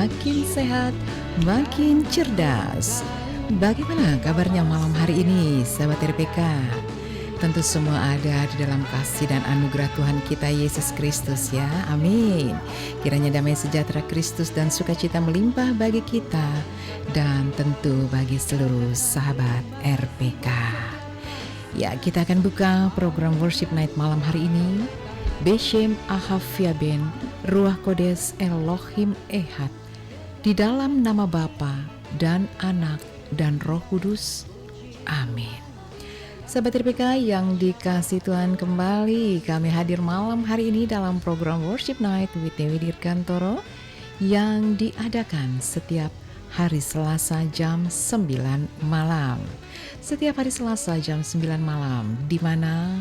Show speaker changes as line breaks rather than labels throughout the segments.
makin sehat, makin cerdas. Bagaimana kabarnya malam hari ini, sahabat RPK? Tentu semua ada di dalam kasih dan anugerah Tuhan kita Yesus Kristus ya, amin. Kiranya damai sejahtera Kristus dan sukacita melimpah bagi kita dan tentu bagi seluruh sahabat RPK. Ya, kita akan buka program Worship Night malam hari ini. Beshem Ahafia Ben Ruach Kodes Elohim Ehad, di dalam nama Bapa dan Anak dan Roh Kudus, amin. Sahabat RPK yang dikasih Tuhan, kembali kami hadir malam hari ini dalam program Worship Night with Dewi Dirgantoro yang diadakan setiap hari Selasa jam 9 malam. Setiap hari Selasa jam 9 malam, di mana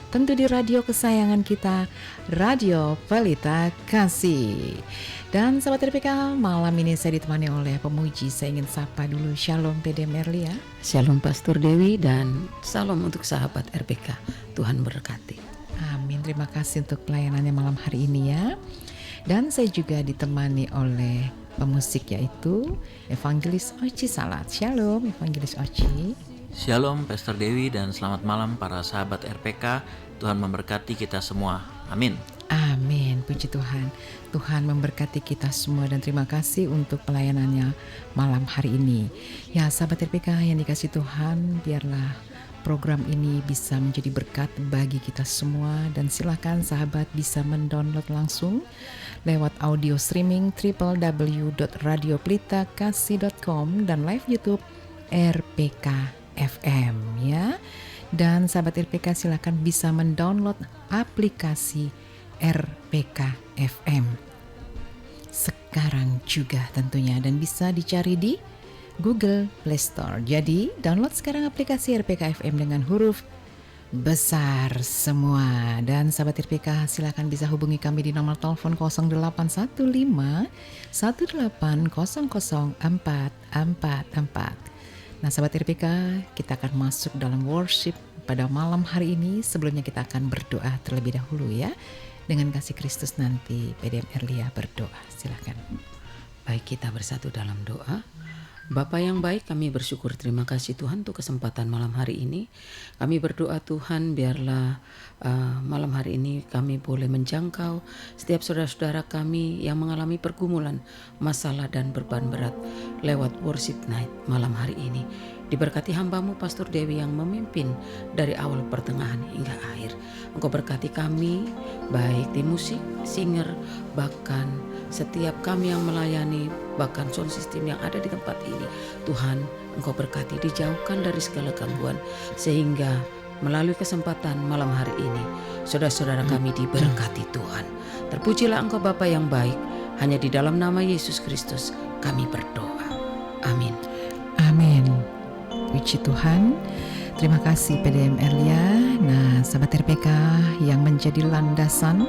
tentu di radio kesayangan kita, Radio Pelita Kasih. Dan sahabat RPK, malam ini saya ditemani oleh pemuji. Saya ingin sapa dulu, Shalom PD Merlia.
Shalom Pastor Dewi dan salam untuk sahabat RPK. Tuhan berkati.
Amin, terima kasih untuk pelayanannya malam hari ini ya. Dan saya juga ditemani oleh pemusik yaitu Evangelis Oci Salat. Shalom Evangelis Oci.
Shalom Pastor Dewi dan selamat malam para sahabat RPK. Tuhan memberkati kita semua. Amin.
Amin, puji Tuhan. Tuhan memberkati kita semua dan terima kasih untuk pelayanannya malam hari ini. Ya sahabat RPK yang dikasih Tuhan, biarlah program ini bisa menjadi berkat bagi kita semua. Dan silakan sahabat bisa mendownload langsung lewat audio streaming www.radiopelitakasih.com dan live YouTube RPK FM ya. Dan sahabat RPK silakan bisa mendownload aplikasi RPK FM sekarang juga tentunya, dan bisa dicari di Google Play Store. Jadi download sekarang aplikasi RPK FM dengan huruf besar semua. Dan sahabat RPK silakan bisa hubungi kami di nomor telepon 0815 1800 444. Nah sahabat RPK, kita akan masuk dalam worship pada malam hari ini. Sebelumnya kita akan berdoa terlebih dahulu ya. Dengan kasih Kristus nanti PDM Erlia berdoa, silakan.
Baik, kita bersatu dalam doa. Bapa yang baik, kami bersyukur, terima kasih Tuhan untuk kesempatan malam hari ini. Kami berdoa Tuhan, biarlah malam hari ini kami boleh menjangkau setiap saudara-saudara kami yang mengalami pergumulan, masalah dan beban berat lewat worship night malam hari ini. Diberkati hambamu Pastor Dewi yang memimpin dari awal pertengahan hingga akhir. Engkau berkati kami, baik di musik, singer, bahkan setiap kami yang melayani, bahkan sound system yang ada di tempat ini. Tuhan, Engkau berkati, dijauhkan dari segala gangguan, sehingga melalui kesempatan malam hari ini, saudara-saudara kami diberkati Tuhan. Terpujilah Engkau Bapa yang baik, hanya di dalam nama Yesus Kristus kami berdoa. Amin.
Amin. Puji Tuhan. Terima kasih PDM Erlia. Nah sahabat RPK yang menjadi landasan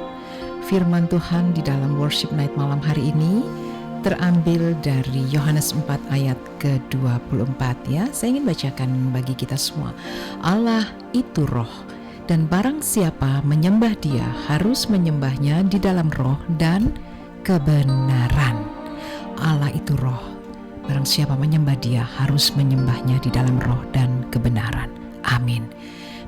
firman Tuhan di dalam worship night malam hari ini terambil dari Yohanes 4 ayat ke-24 ya. Saya ingin bacakan bagi kita semua. Allah itu roh, dan barang siapa menyembah Dia harus menyembahnya di dalam roh dan kebenaran. Allah itu roh, barang siapa menyembah Dia harus menyembahnya di dalam roh dan kebenaran. Amin.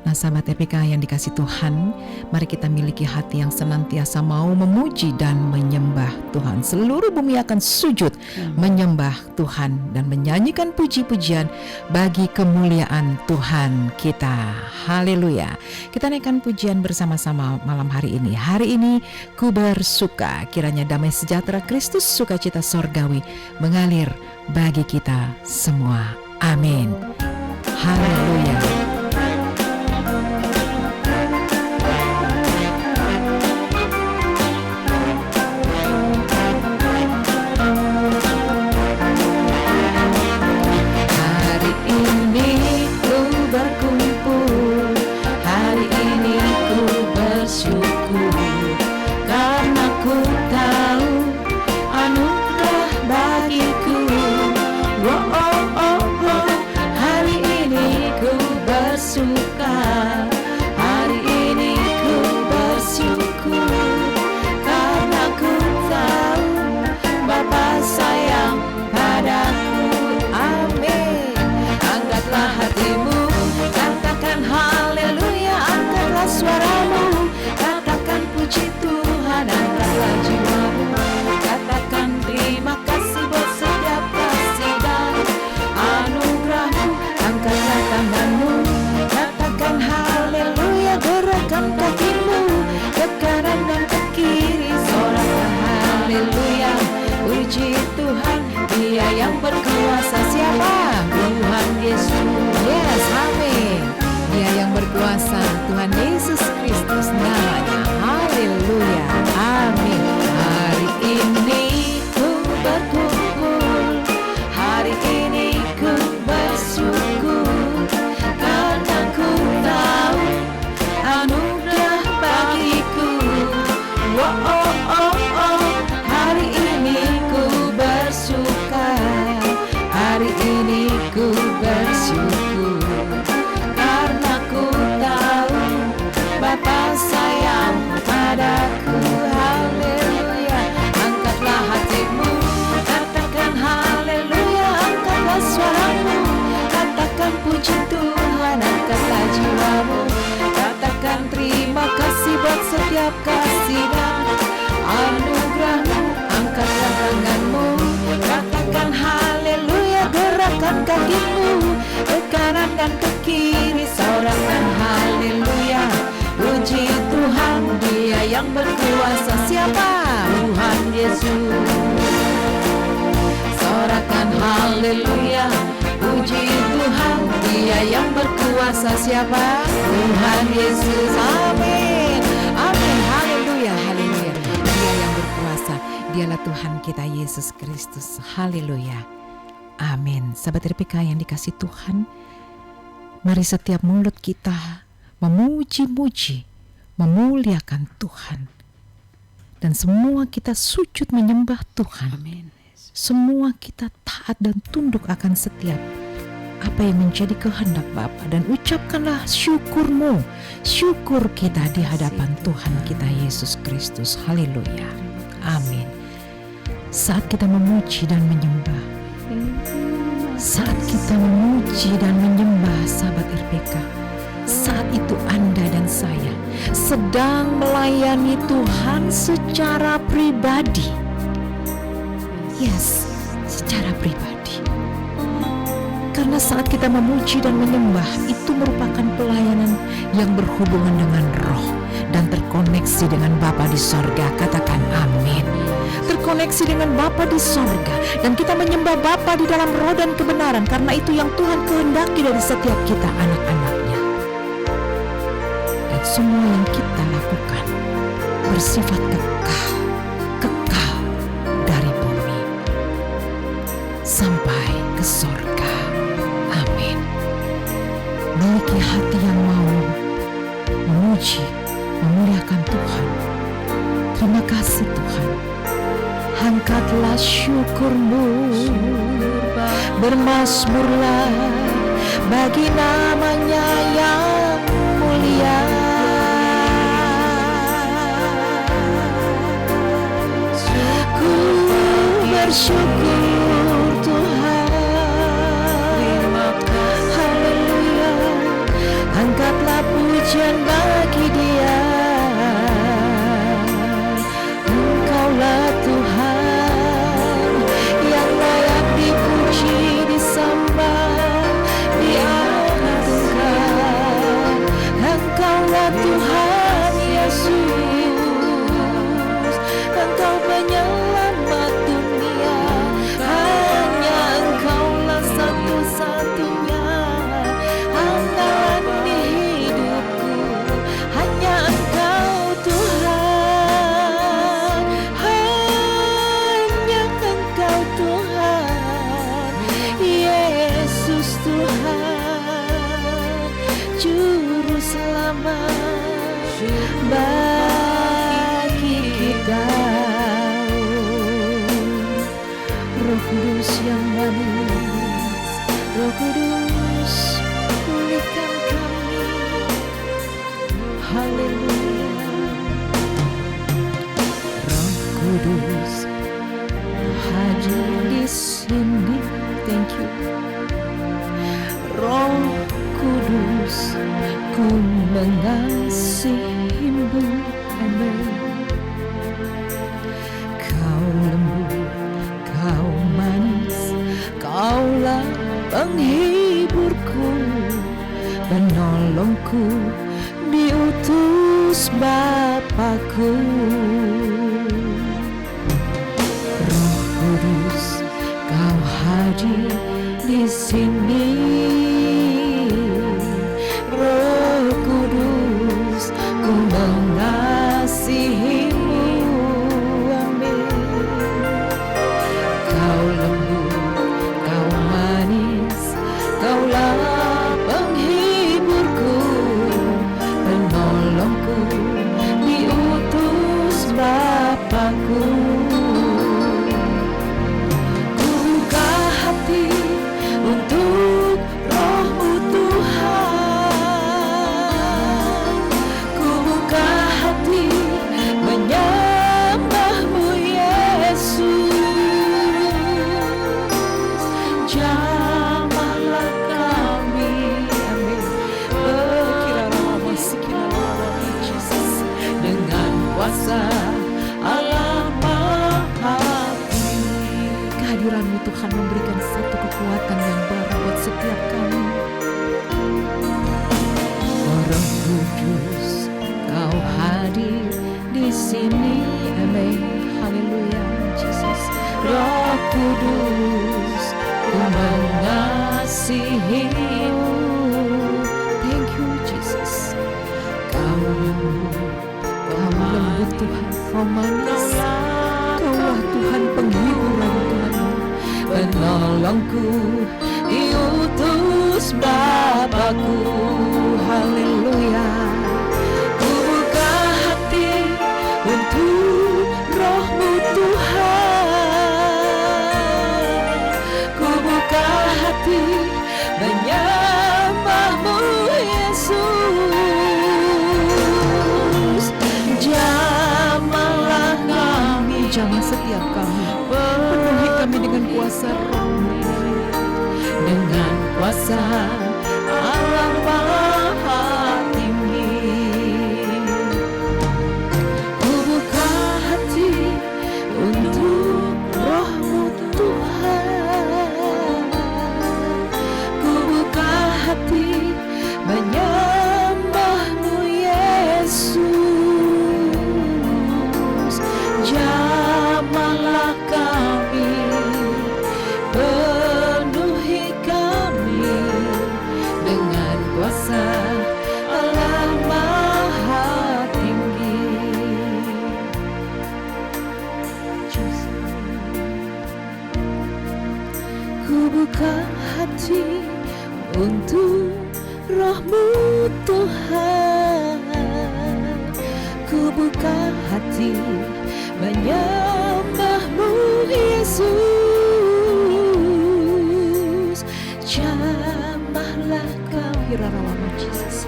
Nah sahabat RPK yang dikasih Tuhan, mari kita miliki hati yang senantiasa mau memuji dan menyembah Tuhan. Seluruh bumi akan sujud menyembah Tuhan dan menyanyikan puji-pujian bagi kemuliaan Tuhan kita. Haleluya. Kita naikkan pujian bersama-sama malam hari ini. Hari ini ku bersuka, kiranya damai sejahtera Kristus, sukacita sorgawi mengalir bagi kita semua. Amin. Haleluya. Bagiku, oh oh oh oh, hari ini ku Dia yang berkuasa siapa? Tuhan Yesus. Yes, amin. Dia yang berkuasa, Tuhan Yesus Kristus namanya. Haleluya, amin. Hari ini ku berkumpul, hari ini ku bersyukur, karena ku tahu anugerah bagiku. Oh, oh, oh, oh. Hari ini ku bersuka, hari ini ku bersyukur, karena ku tahu Bapa sayang padaku. Haleluya. Angkatlah hatimu, katakan haleluya. Angkatlah suaramu, katakan puji Tuhan. Angkatlah jiwamu, katakan terima kasih buat setiap kasih dan anugerahmu. Angkatlah tanganmu, katakan haleluya. Gerakkan kakimu ke kanan dan ke kiri, sorakan haleluya. Puji Tuhan, Dia yang berkuasa siapa? Tuhan Yesus. Sorakan haleluya. Puji Tuhan, Dia yang berkuasa siapa? Tuhan Yesus. Amin. Amin. Haleluya. Haleluya. Dia yang berkuasa, Dialah Tuhan kita Yesus Kristus. Haleluya. Amin. Sahabat RPK yang dikasih Tuhan, mari setiap mulut kita memuji-muji, memuliakan Tuhan. Dan semua kita sujud menyembah Tuhan.
Amin.
Semua kita taat dan tunduk akan setiap apa yang menjadi kehendak Bapa. Dan ucapkanlah syukurmu, syukur kita di hadapan Tuhan kita Yesus Kristus. Haleluya. Amin. Saat kita memuji dan menyembah, saat kita memuji dan menyembah sahabat RPK, saat itu Anda dan saya sedang melayani Tuhan secara pribadi. Yes, secara pribadi. Karena saat kita memuji dan menyembah, itu merupakan pelayanan yang berhubungan dengan roh dan terkoneksi dengan Bapa di sorga. Katakan amin. Terkoneksi dengan Bapa di sorga, dan kita menyembah Bapa di dalam roh dan kebenaran, karena itu yang Tuhan kehendaki dari setiap kita anak-anaknya. Dan semua yang kita lakukan bersifat kekal dari bumi sampai ke sorga. Amin. Miliki hati yang mau memuji, memuliakan Tuhan. Terima kasih Tuhan. Angkatlah syukurmu, bermazmurlah bagi namanya yang mulia. Ku bersyukur Tuhan. Haleluya. Angkatlah pujian bagi Dia. Engkaulah Tuhan yang layak dipuji, disembah, diagungkan. Engkaulah Tuhan Yesus, Engkau penyelamat dunia. Hanya Engkaulah satu-satunya andalan di hidupku. Hanya Engkau Tuhan, hanya Engkau Tuhan, Yesus Tuhan, Juru Selamat bagi kita. Roh Kudus yang manis, Roh Kudus pulihkan kami. Haleluya. Roh Kudus hadir di sini. Thank you. Roh Kudus, ku mengasihimu. Amin. Kau lembut, kau manis, kaulah penghiburku, penolongku, diutus Bapakku. Roh Kudus, Kau hadir di sini, Roh Kudus, ku mengasihimu. Amin. Kau lembut, kau manis, kaulah penghiburku, penolongku, diutus Bapakku. Ku buka hati untuk Roh-Mu Tuhan, ku buka hati menyembah-Mu Yesus. Jamahlah kami, amin. Berkiralah sikiralah Yesus, dengan kuasa Allah Maha Tinggi. Kehadiran-Mu Tuhan memberikan satu kekuatan yang baru buat setiap kami. Oh Roh Kudus, Kau hadir di sini, amin. Haleluya, Yesus. Roh Kudus, ku mengasihimu. Thank you, Jesus. Kau lembut Tuhan, Kau manis, Kaulah Tuhan penghiburan Tuhan, penolongku, diutus Bapakku. Haleluya. Ku buka hati untuk Roh-Mu Tuhan, ku buka hati menyembah-Mu Yesus. Jamahlah kami, jamah setiap kami, penuhi kami dengan kuasa Roh-Mu, dengan kuasa Allah Maha Tinggi. Ku buka hati untuk Roh-Mu Tuhan, ku buka hati menyembah-Mu Yesus. Jamahlah kami, penuhi kami dengan kuasa Allah Maha Tinggi. Ku buka hati untuk Roh-Mu Tuhan, ku buka hati menyembah-Mu Yesus. Jamahlah kami, Rarawamu Yesus,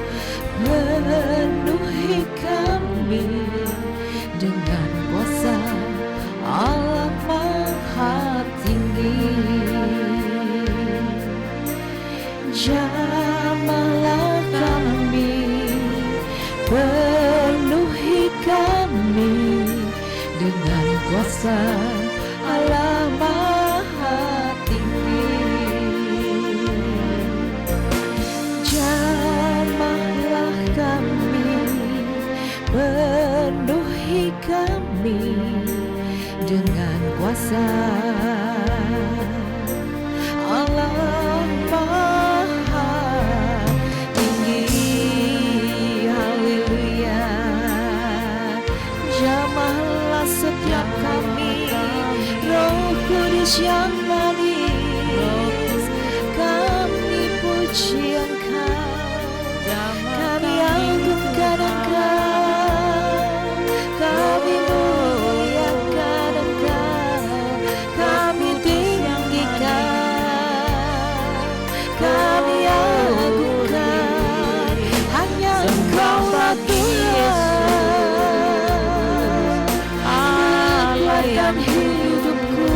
penuhi kami dengan kuasa Allah Maha Tinggi. Jamahlah kami, penuhi kami dengan kuasa Allah Maha Tinggi. Jamahlah kami, penuhi kami dengan kuasa Allah Maha Tinggi. Haleluya. Jamahlah setiap kami, Roh Kudus yang manis, kami puji Engkau, kami agungkan Engkau, kami muliakan Engkau, kami tinggikan, kami agungkan, hanya Engkaulah Tuhan, Allah dalam hidupku,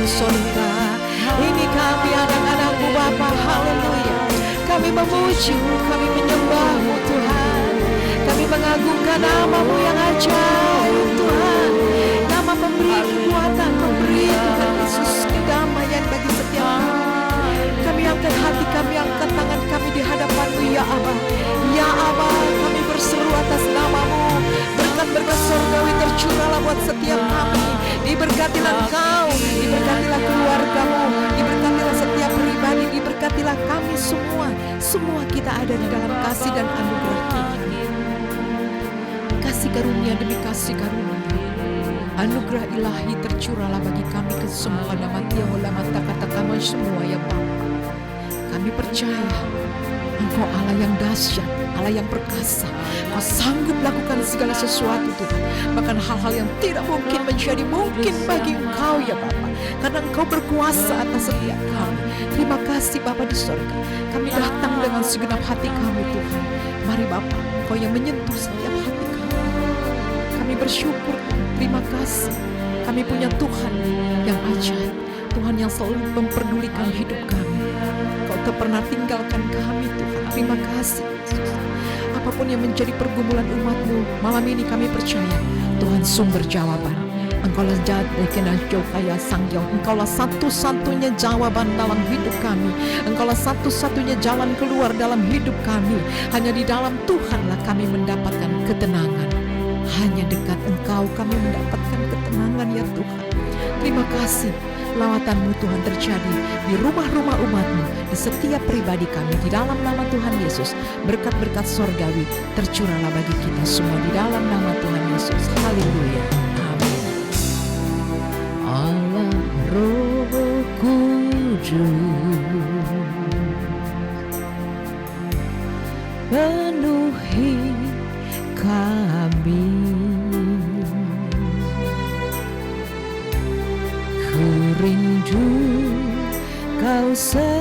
Sonika. Ini kami anak-anakmu Bapa, haleluya. Kami memuji, kami menyembah-Mu Tuhan. Kami mengagungkan nama-Mu yang ajaib Tuhan. Nama pemberi kekuatan, pemberi Tuhan Yesus kedamaian bagi setiap kami. Kami angkat hati, kami angkat tangan kami di hadapan-Mu ya Aba. Ya Aba, kami berseru atas nama-Mu. Berkat-berkat surgawi tercurahlah buat setiap kami. Diberkatilah Engkau, diberkatilah keluarga-Mu, diberkatilah setiap pribadi, diberkatilah kami semua. Semua kita ada di dalam kasih dan anugerah Tuhan. Kasih karunia demi kasih karunia. Anugerah ilahi tercurahlah bagi kami ke semua nama kata kami semua ya Bapa. Kami percaya Engkau Allah yang dahsyat, Allah yang perkasa. Kau sanggup lakukan segala sesuatu Tuhan. Bahkan hal-hal yang tidak mungkin menjadi mungkin bagi Engkau ya Bapa. Karena Engkau berkuasa atas setiap kami. Terima kasih Bapa di surga. Kami datang dengan segenap hati kami Tuhan. Mari Bapa, Engkau yang menyentuh setiap hati kami. Kami bersyukur, terima kasih. Kami punya Tuhan yang ajaib. Tuhan yang selalu memperdulikan hidup kami. Kau tak pernah tinggalkan kami Tuhan. Terima kasih Yesus. Apapun yang menjadi pergumulan umat-Mu, malam ini kami percaya Tuhan sumber jawaban. Engkaulah kaya Sangyong. Engkaulah satu-satunya jawaban dalam hidup kami. Engkaulah satu-satunya jalan keluar dalam hidup kami. Hanya di dalam Tuhanlah kami mendapatkan ketenangan. Hanya dekat Engkau kami mendapatkan ketenangan ya Tuhan. Terima kasih. Lawatan-Mu Tuhan terjadi di rumah-rumah umat-Mu, di setiap pribadi kami, di dalam nama Tuhan Yesus. Berkat-berkat sorgawi tercurahlah bagi kita semua di dalam nama Tuhan Yesus. Haleluya. Amin. Allah Roh Kudus penuhi kami. Rindu Kau selalu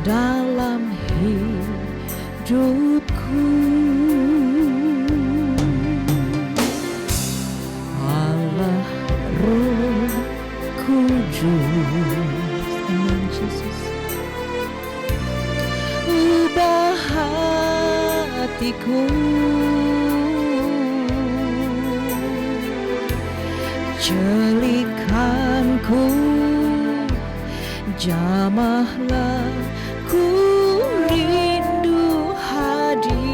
dalam hidupku. Allah Roh Kudus, Amin Yesus, ubah hatiku, jelikanku, jamahlah ku rindu hadirat-Mu.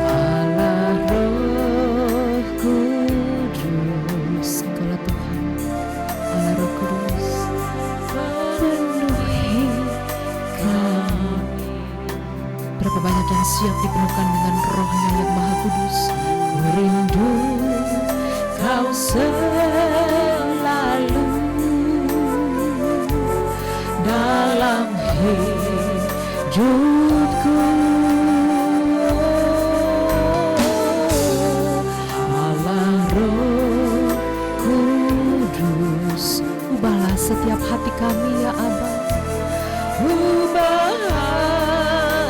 Allah Roh Kudus, Engkaulah Tuhan. Allah Roh Kudus penuhi kami. Berapa banyak yang siap dipenuhkan dengan Roh-Nya yang Maha Kudus. Ku rindu Kau selalu dalam hidupku. Allah Roh Kudus, ubahlah setiap hati kami ya Aba. Ubah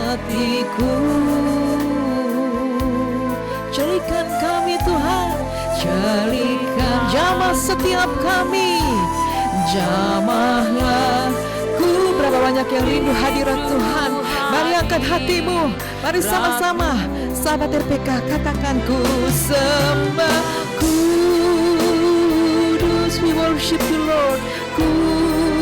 hatiku, jadikan kami Tuhan, jadikan jamah setiap kami, jamahlah ku. Berapa banyak yang rindu hadirat Tuhan. Mari angkat hatimu, mari sama-sama sahabat RPK katakan, ku sembah Kudus, we worship you Lord. Kudus,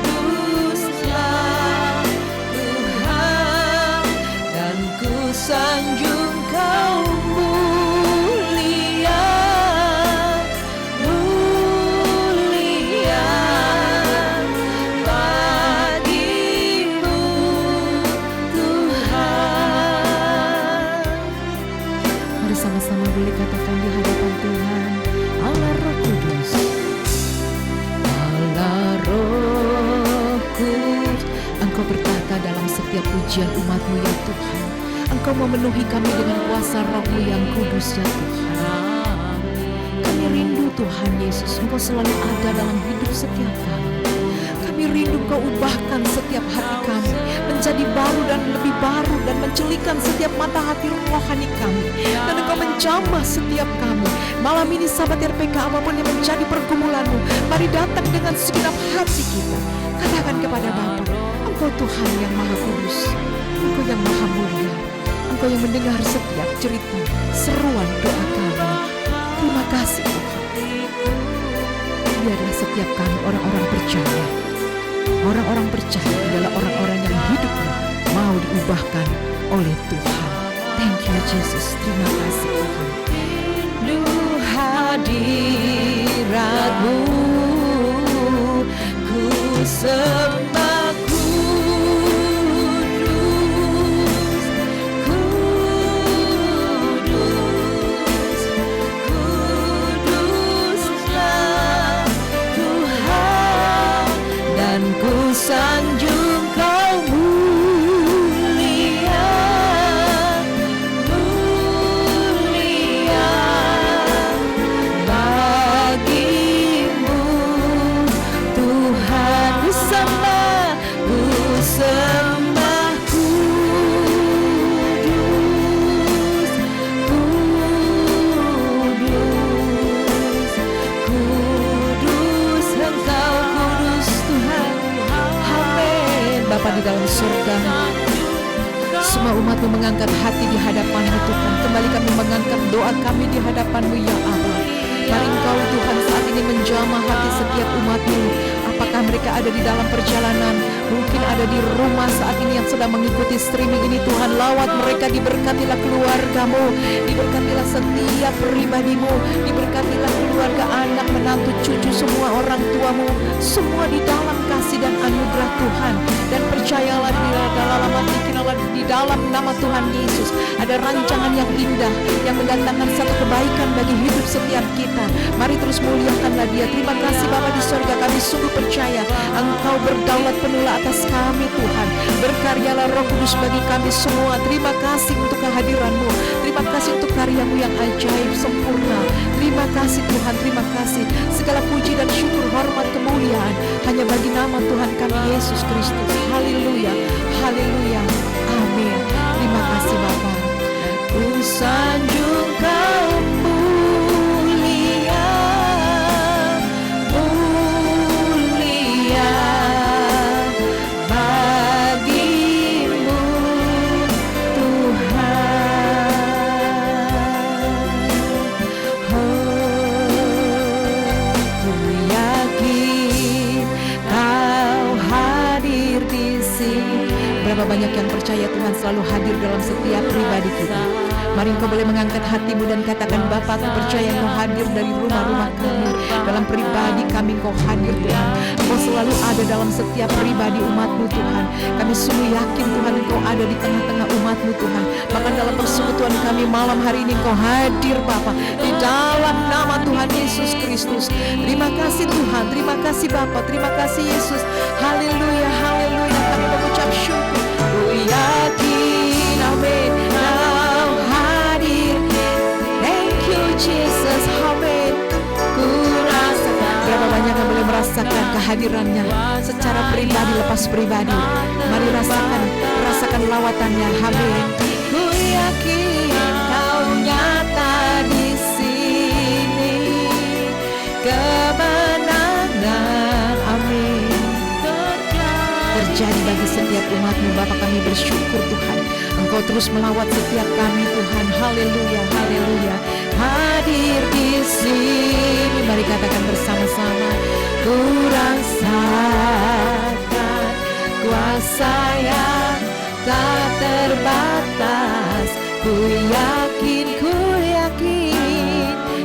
Kuduslah Tuhan, dan ku sanjung Kau mulia, mulia bagi-Mu Tuhan. Mari sama-sama boleh katakan di hadapan Tuhan. Allah Roh Kudus, Allah Roh Kudus, Engkau bertahta dalam setiap pujian umat-Mu ya Tuhan. Engkau memenuhi kami dengan kuasa Roh-Mu yang kudus ya Tuhan. Kami rindu Tuhan Yesus, Engkau selalu ada dalam hidup setiap kami. Kami rindu Kau ubahkan setiap hati kami menjadi baru dan lebih baru, dan mencelikan setiap mata hati rohani kami, dan Engkau menjamah setiap kami. Malam ini sahabat RPK, apapun yang menjadi pergumulanmu, mari datang dengan segenap hati kita. Katakan kepada Bapa, Engkau Tuhan yang Maha Kudus, Engkau yang Maha Mulia, Engkau yang mendengar setiap cerita, seruan doa kami. Terima kasih Tuhan. Biarlah setiap kami orang-orang percaya. Orang-orang percaya adalah orang-orang yang hidupnya mau diubahkan oleh Tuhan. Thank you Jesus. Terima kasih Tuhan. Hadiratmu ku sembah, kudus, kudus, kuduslah Tuhan, dan ku sanjung Kau mulia, mulia bagimu Tuhan. Ku sembah, kudus, kudus, kudus, Engkau kudus Tuhan. Amin. Bapa di dalam surga, semua umat-Mu mengangkat hati di hadapan-Mu Tuhan. Kembali kami mengangkat doa kami di hadapan-Mu ya Allah. Mari Engkau Tuhan saat ini menjamah hati setiap umat-Mu. Apakah mereka ada di dalam perjalanan, mungkin ada di rumah saat ini yang sedang mengikuti streaming ini, Tuhan lawat mereka, diberkatilah keluarga-Mu, diberkatilah setiap pribadi-Mu, diberkatilah keluarga, anak, menantu, cucu, semua orang tua-Mu, semua di dalam kasih dan anugerah Tuhan. Dan percayalah di dalam nama Tuhan Yesus ada rancangan yang indah yang mendatangkan satu kebaikan bagi hidup setiap kita. Mari terus muliakanlah Dia. Terima kasih Bapa di surga, kami sungguh percaya Engkau berdaulat penuh atas kami Tuhan. Berkaryalah Roh Kudus bagi kami semua. Terima kasih untuk kehadiran-Mu, terima kasih untuk karya-Mu yang ajaib sempurna. Terima kasih Tuhan, terima kasih. Segala puji dan syukur, hormat, kemuliaan hanya bagi nama Tuhan kami Yesus Kristus. Haleluya, haleluya, amin. Terima kasih Bapa. Ku sanjung Kau mulia, mulia bagimu Tuhan. Ku yakin Kau hadir di sini. Berapa banyak yang percaya Tuhan selalu hadir dalam setiap pribadi kita. Mari Engkau boleh mengangkat hatimu dan katakan, Bapa, aku percaya Engkau hadir dari rumah-rumah kami, dalam pribadi kami Engkau hadir Tuhan. Engkau selalu ada dalam setiap pribadi umat-Mu Tuhan. Kami sungguh yakin Tuhan Engkau ada di tengah-tengah umat-Mu Tuhan. Bahkan dalam persekutuan kami malam hari ini Engkau hadir Bapa, di dalam nama Tuhan Yesus Kristus. Terima kasih Tuhan, terima kasih Bapa, terima kasih Yesus. Haleluya, haleluya. Kami mengucap syukur. Ku yakin, amin, Kau hadir. Thank you Jesus, amin. Ku rasakan. Berapa banyak yang boleh merasakan kehadirannya secara pribadi lepas pribadi. Mari rasakan lawatannya, amin. Ku yakin Kau nyata di sini, kemenangan, amin, terjadi bagi setiap umat-Mu. Bapa, kami bersyukur Tuhan, Engkau terus melawat setiap kami Tuhan. Haleluya, haleluya. Hadir di sini, mari katakan bersama-sama. Ku rasakan kuasa yang tak terbatas. Ku yakin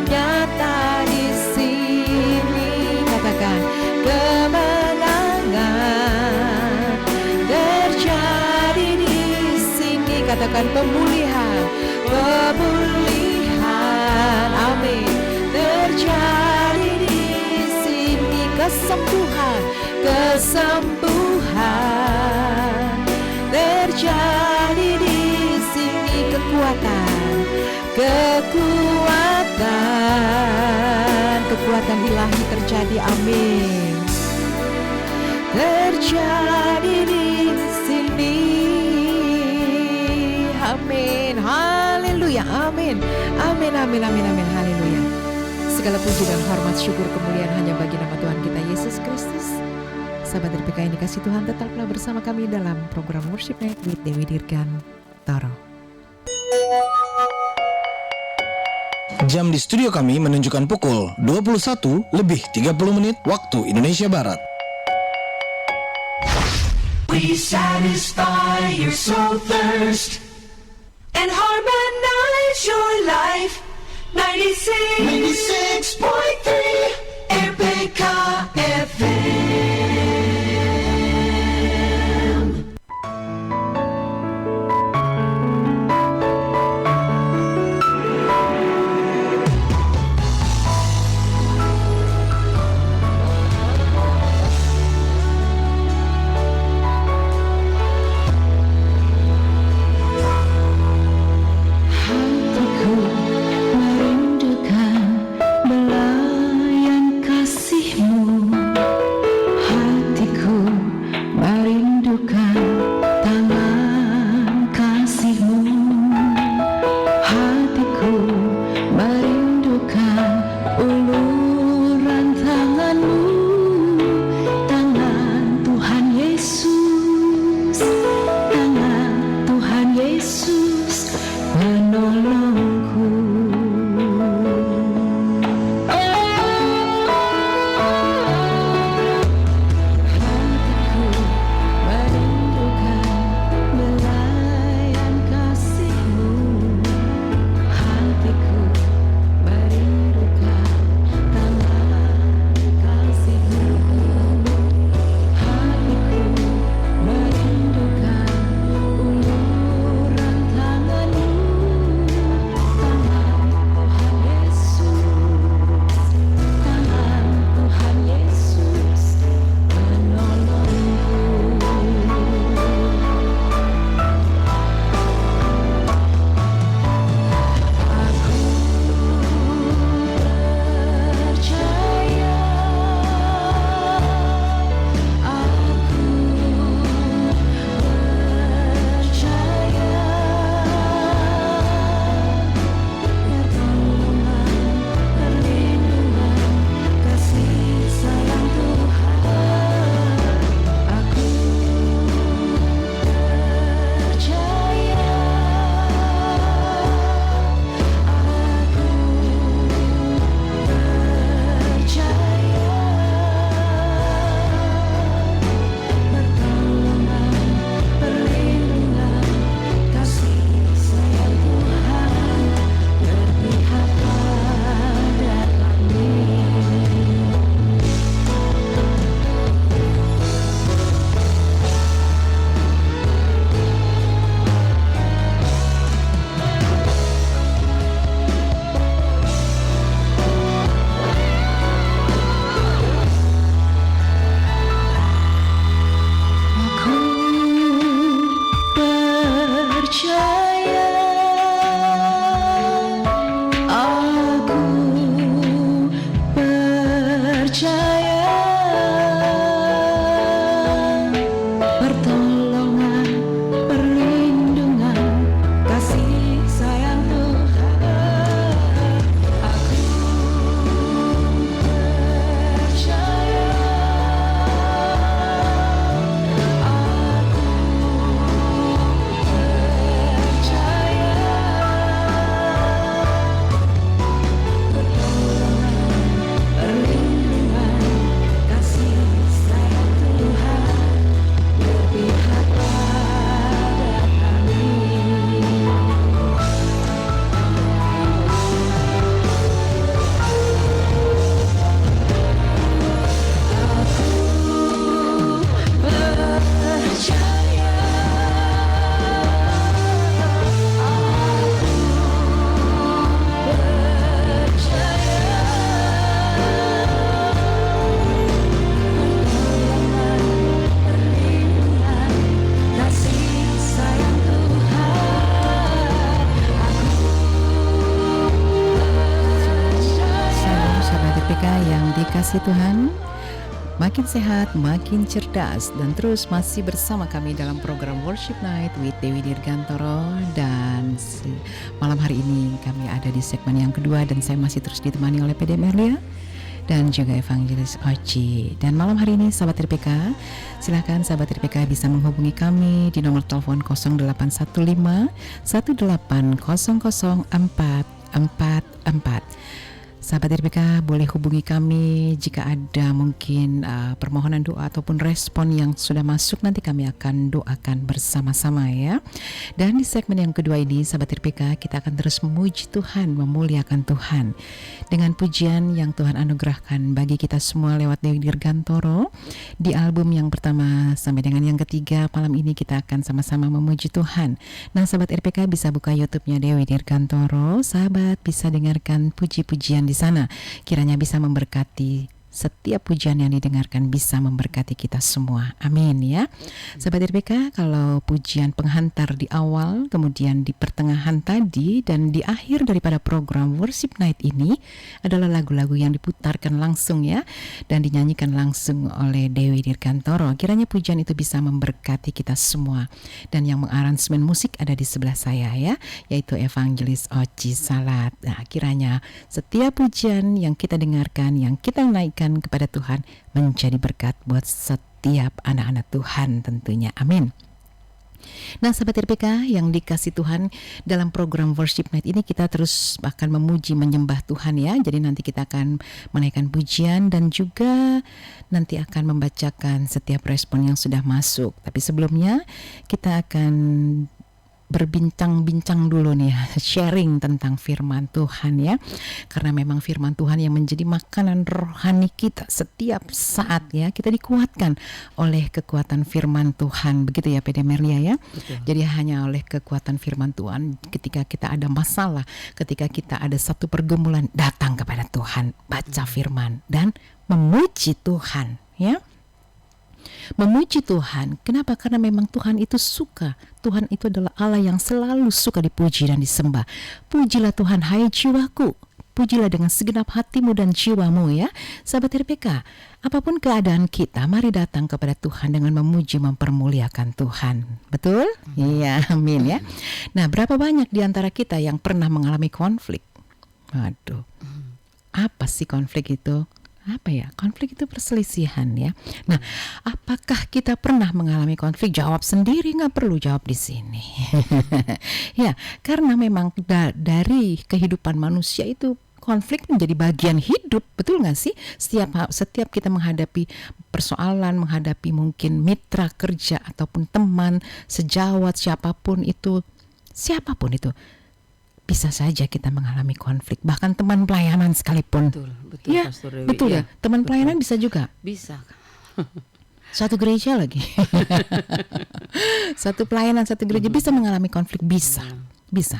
nyata di sini. Katakan, kemenangan terjadi di sini. Katakan, pemulihan, amin, terjadi di sini. Kesembuhan terjadi di sini. Kekuatan kekuatan ilahi terjadi. Amin. Terjadi di sini. Amin. Haleluya. Amin. Amin. Amin. Amin. Amin. Haleluya. Segala puji dan hormat, syukur, kemuliaan hanya bagi nama Tuhan kita Yesus Kristus. Sahabat RPK yang dikasih Tuhan, tetaplah bersama kami dalam program Worship Night with Dewi Dirgantoro.
Jam di studio kami menunjukkan pukul 21:30 waktu Indonesia Barat.
We satisfy your soul thirst and harmonize your life. 96.3 RPK FM.
kasih Tuhan, makin sehat, makin cerdas, dan terus masih bersama kami dalam program Worship Night with Dewi Dirgantoro. Dan malam hari ini kami ada di segmen yang kedua, dan saya masih terus ditemani oleh PD Merlia dan juga Evangelis Oci. Dan malam hari ini sahabat RPK, silakan sahabat RPK bisa menghubungi kami di nomor telepon 0815 1800 444. Sahabat RPK boleh hubungi kami jika ada mungkin permohonan doa ataupun respon yang sudah masuk, nanti kami akan doakan bersama-sama ya. Dan di segmen yang kedua ini sahabat RPK, kita akan terus memuji Tuhan, memuliakan Tuhan dengan pujian yang Tuhan anugerahkan bagi kita semua lewat Dewi Dirgantoro di album yang pertama sampai dengan yang ketiga. Malam ini kita akan sama-sama memuji Tuhan. Nah sahabat RPK bisa buka YouTube-nya Dewi Dirgantoro, sahabat bisa dengarkan puji-pujian di sana. Kiranya bisa memberkati, setiap pujian yang didengarkan bisa memberkati kita semua. Amin ya. Sahabat RPK, kalau pujian penghantar di awal, kemudian di pertengahan tadi, dan di akhir daripada program Worship Night ini adalah lagu-lagu yang diputarkan langsung ya, dan dinyanyikan langsung oleh Dewi Dirgantoro. Kiranya pujian itu bisa memberkati kita semua. Dan yang mengaransemen musik ada di sebelah saya ya, yaitu Evangelis Oci Salat. Nah, kiranya setiap pujian yang kita dengarkan, yang kita naikkan kepada Tuhan, menjadi berkat buat setiap anak-anak Tuhan tentunya. Amin. Nah sahabat RPK yang dikasih Tuhan, dalam program Worship Night ini kita terus akan memuji, menyembah Tuhan ya. Jadi nanti kita akan menaikkan pujian dan juga nanti akan membacakan setiap respon yang sudah masuk. Tapi sebelumnya kita akan berbincang-bincang dulu nih, sharing tentang firman Tuhan ya. Karena memang firman Tuhan yang menjadi makanan rohani kita setiap saat ya. Kita dikuatkan oleh kekuatan firman Tuhan, begitu ya PD Merlia ya. Betul. Jadi hanya oleh kekuatan firman Tuhan, ketika kita ada masalah, ketika kita ada satu pergumulan, datang kepada Tuhan, baca firman dan memuji Tuhan ya. Memuji Tuhan. Kenapa? Karena memang Tuhan itu suka. Tuhan itu adalah Allah yang selalu suka dipuji dan disembah. Pujilah Tuhan hai jiwaku, pujilah dengan segenap hatimu dan jiwamu ya. Sahabat RPK, apapun keadaan kita, mari datang kepada Tuhan dengan memuji, mempermuliakan Tuhan. Betul? Iya, amin ya. Nah, berapa banyak di antara kita yang pernah mengalami konflik? Waduh, apa sih konflik itu? Apa ya? Konflik itu perselisihan ya. Nah, apakah kita pernah mengalami konflik? Jawab sendiri, nggak perlu jawab di sini. Ya, karena memang dari kehidupan manusia itu konflik menjadi bagian hidup, betul nggak sih? Setiap kita menghadapi persoalan, menghadapi mungkin mitra kerja ataupun teman, sejawat, siapapun itu, bisa saja kita mengalami konflik, bahkan teman pelayanan sekalipun.
Betul
ya,
Pastor Dewi.
Betul ya, teman
betul.
pelayanan bisa juga.
Bisa.
Satu gereja lagi. Satu pelayanan, satu gereja bisa mengalami konflik, bisa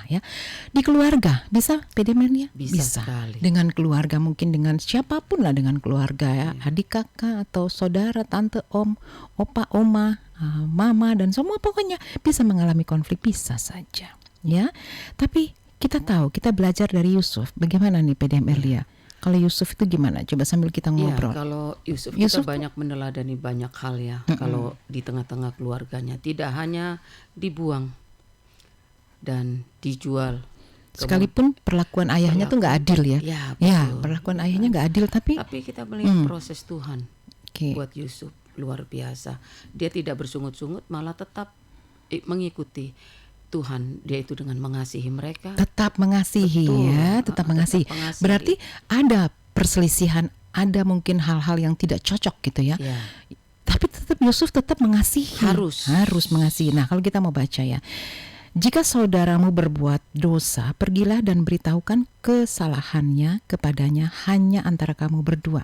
ya. Di keluarga bisa, PD Merlia?
Bisa sekali.
Dengan keluarga, mungkin dengan siapapun lah, dengan keluarga ya, adik kakak atau saudara, tante, om, opa, oma, mama, dan semua pokoknya bisa mengalami konflik, bisa saja ya. Tapi kita tahu, kita belajar dari Yusuf. Bagaimana nih PD Merlia? Kalau Yusuf itu gimana? Coba sambil kita ngobrol.
Ya, kalau Yusuf kita banyak meneladani banyak hal ya. Kalau di tengah-tengah keluarganya, tidak hanya dibuang dan dijual.
Sekalipun perlakuan ayahnya tuh nggak adil ya. Ya, perlakuan ayahnya nggak adil, tapi
kita melihat proses Tuhan
buat
Yusuf luar biasa. Dia tidak bersungut-sungut, malah tetap mengikuti Tuhan. Dia itu dengan mengasihi mereka. Tetap mengasihi.
Tetap mengasihi. Berarti ada perselisihan, ada mungkin hal-hal yang tidak cocok gitu ya. Tapi tetap Yusuf tetap mengasihi. Harus mengasihi. Nah, kalau kita mau baca ya. Jika saudaramu berbuat dosa, pergilah dan beritahukan kesalahannya kepadanya hanya antara kamu berdua.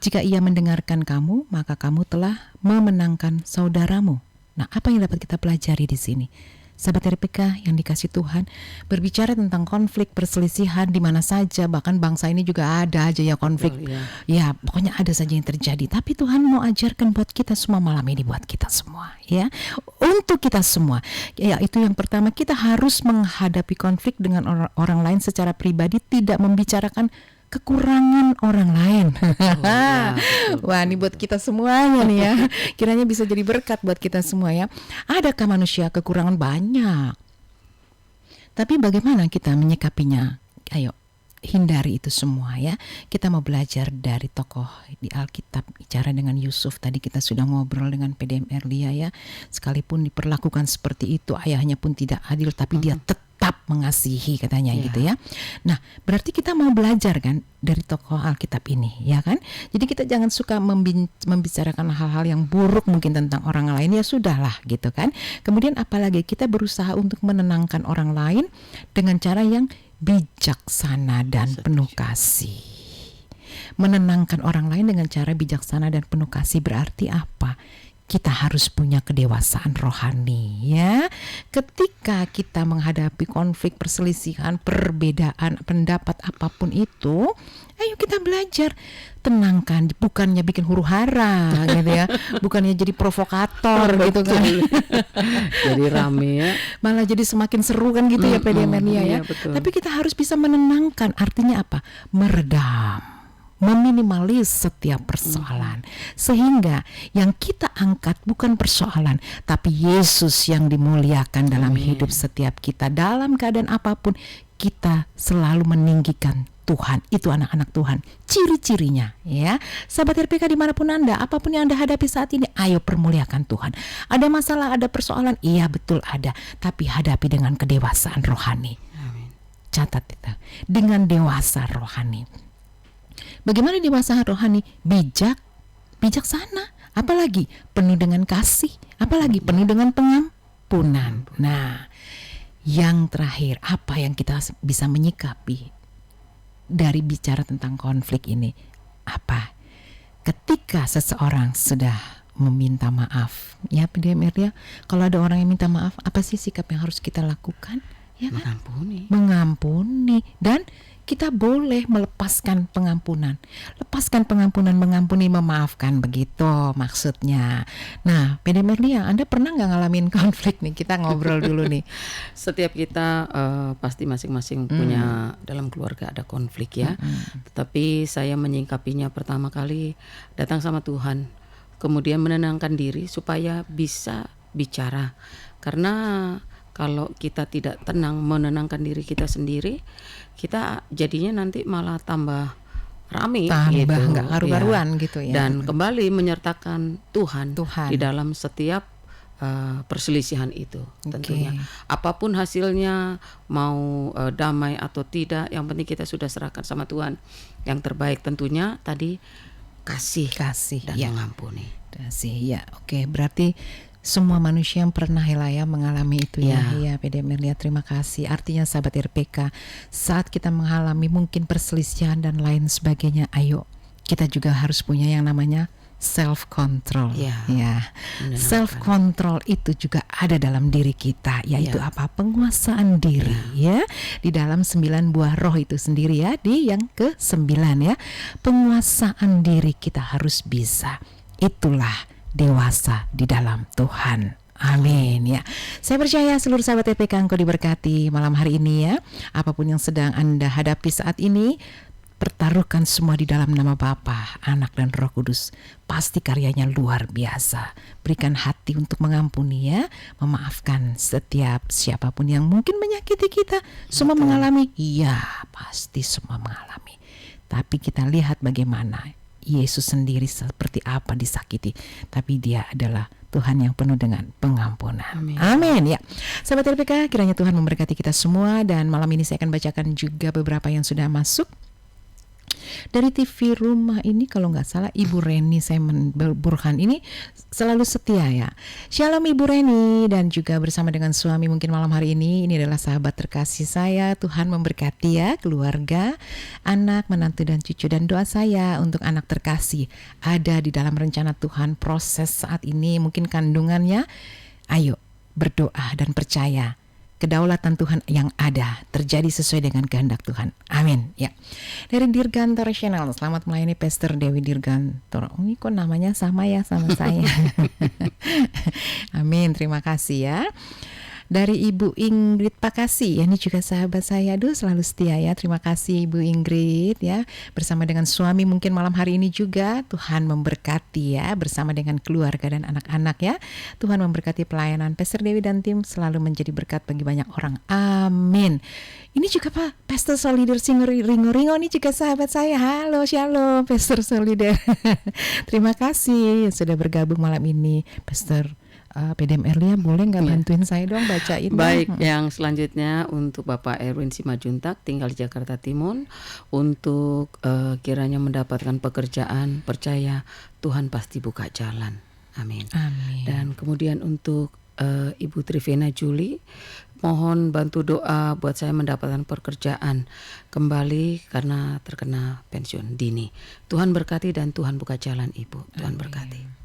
Jika ia mendengarkan kamu, maka kamu telah memenangkan saudaramu. Nah, apa yang dapat kita pelajari di sini? Sahabat RPK yang dikasih Tuhan, berbicara tentang konflik, perselisihan di mana saja, bahkan bangsa ini juga ada aja ya konflik. Ya, pokoknya ada saja yang terjadi. Tapi Tuhan mau ajarkan buat kita semua malam ini, buat kita semua ya. Untuk kita semua. Ya, itu yang pertama, kita harus menghadapi konflik dengan orang lain secara pribadi, tidak membicarakan kekurangan orang lain.
ya, betul,
Wah, ini buat kita semuanya nih ya. Kiranya bisa jadi berkat buat kita semua ya. Adakah manusia kekurangan? Banyak. Tapi bagaimana kita menyikapinya? Ayo, hindari itu semua ya. Kita mau belajar dari tokoh di Alkitab, bicara dengan Yusuf. Tadi kita sudah ngobrol dengan PDM Erlia ya. Sekalipun diperlakukan seperti itu, ayahnya pun tidak adil, tapi dia tetap mengasihi katanya gitu ya. Nah, berarti kita mau belajar kan dari tokoh Alkitab ini, ya kan? Jadi kita jangan suka membicarakan hal-hal yang buruk mungkin tentang orang lain, ya sudahlah gitu kan. Kemudian apalagi kita berusaha untuk menenangkan orang lain dengan cara yang bijaksana dan penuh kasih. Menenangkan orang lain dengan cara bijaksana dan penuh kasih berarti apa? Kita harus punya kedewasaan rohani ya. Ketika kita menghadapi konflik, perselisihan, perbedaan pendapat apapun itu, ayo kita belajar tenangkan, bukannya bikin huru-hara gitu ya, bukannya jadi provokator gitu kan.
Jadi rame ya.
Malah jadi semakin seru kan gitu ya PDM Erlia ya.
Iya, betul.
Tapi kita harus bisa menenangkan, artinya apa? Meredam, meminimalis setiap persoalan, sehingga yang kita angkat bukan persoalan, tapi Yesus yang dimuliakan dalam hidup setiap kita. Dalam keadaan apapun kita selalu meninggikan Tuhan. Itu anak-anak Tuhan, ciri-cirinya ya. Sahabat RPK dimanapun Anda, apapun yang Anda hadapi saat ini, ayo permuliakan Tuhan. Ada masalah, ada persoalan, iya betul ada, tapi hadapi dengan kedewasaan rohani. Catat itu, dengan dewasa rohani. Bagaimana dewasa rohani? Bijaksana, apalagi penuh dengan kasih, apalagi penuh dengan pengampunan. Nah, yang terakhir, apa yang kita bisa menyikapi dari bicara tentang konflik ini? Apa? Ketika seseorang sudah meminta maaf, ya PDM Erlia, kalau ada orang yang minta maaf, apa sih sikap yang harus kita lakukan? Ya kan? Mengampuni, dan kita boleh melepaskan pengampunan. Lepaskan pengampunan, mengampuni, memaafkan, begitu maksudnya. Nah, PDM Erlia, Anda pernah nggak ngalamin konflik nih? Kita ngobrol dulu nih.
Setiap kita pasti masing-masing punya, dalam keluarga ada konflik ya. Tetapi saya menyingkapinya pertama kali datang sama Tuhan, kemudian menenangkan diri supaya bisa bicara. Karena kalau kita tidak tenang menenangkan diri kita sendiri, kita jadinya nanti malah tambah rame, gitu,
nggak karu-karuan gitu ya.
Dan kembali menyertakan Tuhan di dalam setiap perselisihan itu. Tentunya apapun hasilnya, mau damai atau tidak, yang penting kita sudah serahkan sama Tuhan. Yang terbaik tentunya tadi kasih dan mengampuni.
Kasih ya, oke. Berarti semua manusia yang pernah ya mengalami itu ya PDM Erlia, terima kasih. Artinya sahabat RPK, saat kita mengalami mungkin perselisihan dan lain sebagainya, ayo kita juga harus punya yang namanya self control ya. Self control itu juga ada dalam diri kita, yaitu apa? Penguasaan diri ya. Di dalam 9 buah roh itu sendiri ya, di yang ke-9 ya. Penguasaan diri kita harus bisa. Itulah dewasa di dalam Tuhan. Amin ya. Saya percaya seluruh sahabat TPK engkau diberkati malam hari ini ya. Apapun yang sedang Anda hadapi saat ini, pertaruhkan semua di dalam nama Bapa, Anak dan Roh Kudus. Pasti karyanya luar biasa. Berikan hati untuk mengampuni ya, memaafkan setiap siapapun yang mungkin menyakiti kita. Semua mengalami, iya pasti semua mengalami. Tapi kita lihat bagaimana Yesus sendiri seperti apa disakiti, tapi dia adalah Tuhan yang penuh dengan pengampunan. Amin ya. Sahabat LPK, kiranya Tuhan memberkati kita semua. Dan malam ini saya akan bacakan juga beberapa yang sudah masuk dari TV rumah ini. Kalau nggak salah Ibu Reni Simon Burhan ini selalu setia ya. Shalom Ibu Reni, dan juga bersama dengan suami mungkin malam hari ini. Ini adalah sahabat terkasih saya. Tuhan memberkati ya keluarga, anak, menantu dan cucu. Dan doa saya untuk anak terkasih ada di dalam rencana Tuhan. Proses saat ini mungkin kandungannya, ayo berdoa dan percaya kedaulatan Tuhan yang ada terjadi sesuai dengan kehendak Tuhan. Amin ya. Dari Dirgantor Channel, selamat melayani Pastor Dewi Dirgantor. Ini kok namanya sama ya sama saya. Amin, terima kasih ya. dari Ibu Ingrid Pakasi. Ini juga sahabat saya, aduh selalu setia ya. Terima kasih Ibu Ingrid ya. Bersama dengan suami mungkin malam hari ini juga. Tuhan memberkati ya, bersama dengan keluarga dan anak-anak ya. Tuhan memberkati pelayanan Pastor Dewi dan tim, selalu menjadi berkat bagi banyak orang. Amin. Ini juga Pak, Pastor Solider Ringo-Ringo ini juga sahabat saya. Halo, shalom Pastor Solider. Terima kasih sudah bergabung malam ini. Pastor PDM Erlia, boleh nggak bantuin saya dong bacain?
Baik, yang selanjutnya untuk Bapak Erwin Simajuntak, tinggal di Jakarta Timur, untuk kiranya mendapatkan pekerjaan, percaya Tuhan pasti buka jalan. Amin.
Amin.
Dan kemudian untuk Ibu Trivena Juli, mohon bantu doa buat saya mendapatkan pekerjaan kembali karena terkena pensiun dini. Tuhan berkati dan Tuhan buka jalan Ibu. Tuhan berkati.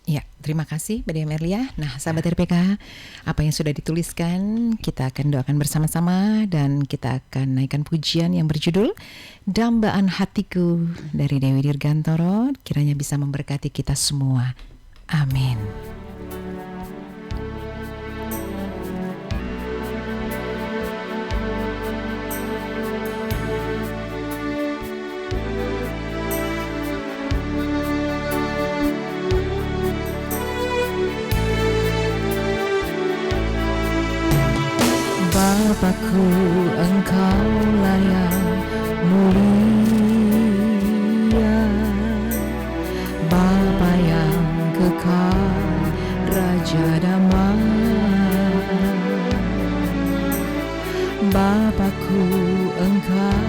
Ya, terima kasih PDM Erlia. Nah, sahabat RPK, apa yang sudah dituliskan kita akan doakan bersama-sama dan kita akan naikkan pujian yang berjudul Dambaan Hatiku dari Dewi Dirgantoro, kiranya bisa memberkati kita semua. Amin. Bapakku, Engkaulah yang mulia, Bapa yang kekal, Raja damai. Bapakku, Engkau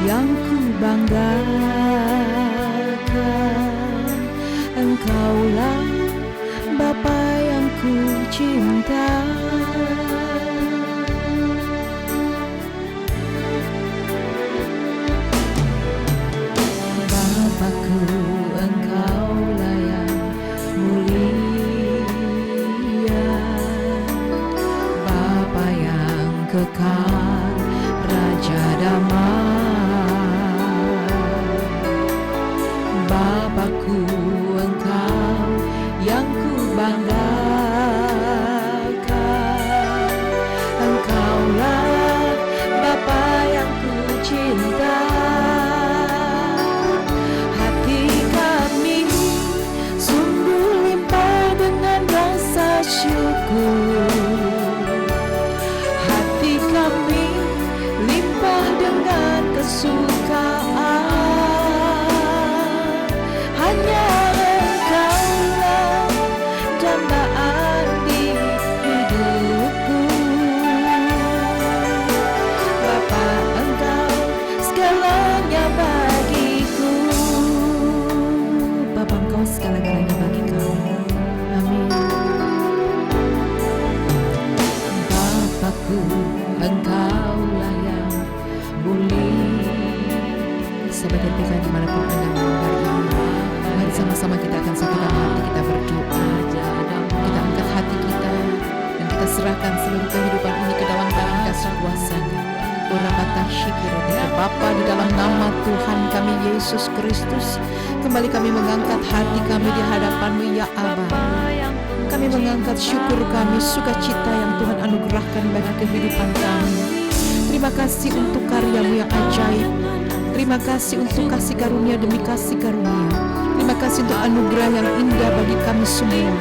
yang ku banggakan, Engkaulah Bapa yang ku cinta. Bapakku, Engkaulah yang mulia, Bapa yang kekal, Raja damai. Bapakku, Engkau yang ku banggakan, Engkaulah Bapa yang ku cinta. Syukur, hati kami limpah dengan kesukaan. Hanya Engkaulah dambaan di hidupku. Bapa, Engkau segalanya bagiku. Bapa, Engkau segala-galanya bagi kami. Amin. Bapakku, Engkaulah yang mulia. Sahabat RPK dimanapun Anda hari ini, mari sama-sama kita akan satukan hati kita berdoa. Kita angkat hati kita dan kita serahkan seluruh kehidupan ini ke dalam tangan kasih kuasa-Nya. Bapa, di dalam nama Tuhan kami Yesus Kristus, kembali kami mengangkat hati kami di hadapan-Mu ya Aba. Kami mengangkat syukur kami, sukacita yang Tuhan anugerahkan bagi kehidupan kami. Terima kasih untuk karya-Mu yang ajaib. Terima kasih untuk kasih karunia demi kasih karunia. Terima kasih untuk anugerah yang indah bagi kami semua.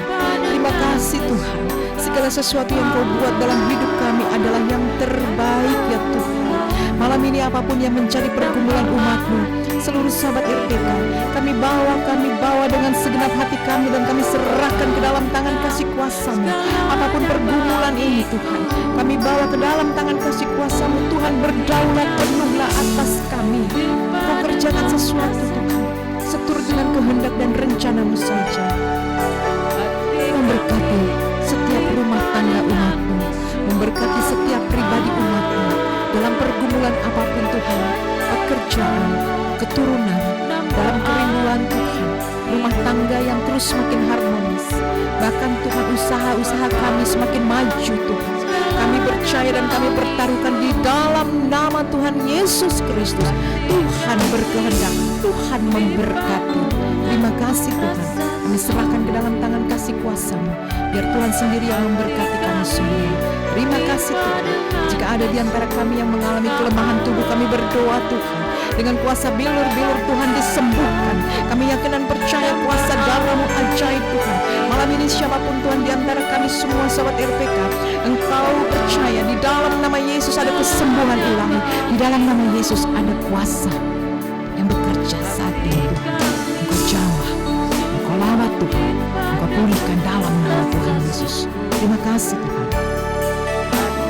Terima kasih Tuhan. Segala sesuatu yang Kau buat dalam hidup kami adalah yang terbaik ya Tuhan. Malam ini apapun yang menjadi pergumulan umat-Mu, seluruh sahabat RPK, kami bawa dengan segenap hati kami dan kami serahkan ke dalam tangan kasih kuasa-Mu. Apapun pergumulan ini Tuhan, kami bawa ke dalam tangan kasih kuasa-Mu. Tuhan, berdaulat penuhlah atas kami. Kau kerjakan sesuatu Tuhan, seturut dengan kehendak dan rencana-Mu saja. Memberkati setiap rumah tangga umat-Mu, memberkati setiap pribadi umat-Mu dalam pergumulan apapun Tuhan, pekerjaan, keturunan, dalam kerinduan Tuhan, rumah tangga yang terus semakin harmonis, bahkan Tuhan usaha-usaha kami semakin maju Tuhan. Kami percaya dan kami pertaruhkan di dalam nama Tuhan Yesus Kristus. Tuhan berkehendak, Tuhan memberkati. Terima kasih Tuhan, kami serahkan ke dalam tangan kasih kasih kuasa-Mu. Biar Tuhan sendiri yang memberkati kami semua. Terima kasih Tuhan. Jika ada di antara kami yang mengalami kelemahan tubuh, kami berdoa Tuhan. Dengan kuasa bilur-bilur Tuhan disembuhkan. Kami yakin dan percaya kuasa darah-Mu ajaib Tuhan. Malam ini siapapun Tuhan di antara kami semua sahabat RPK, Engkau percaya di dalam nama Yesus ada kesembuhan ilahi. Di dalam nama Yesus ada kuasa yang bekerja saat ini. Engkau jamah, Engkau lawat Tuhan, Engkau pulihkan dalam nama Tuhan Yesus. Terima kasih Tuhan.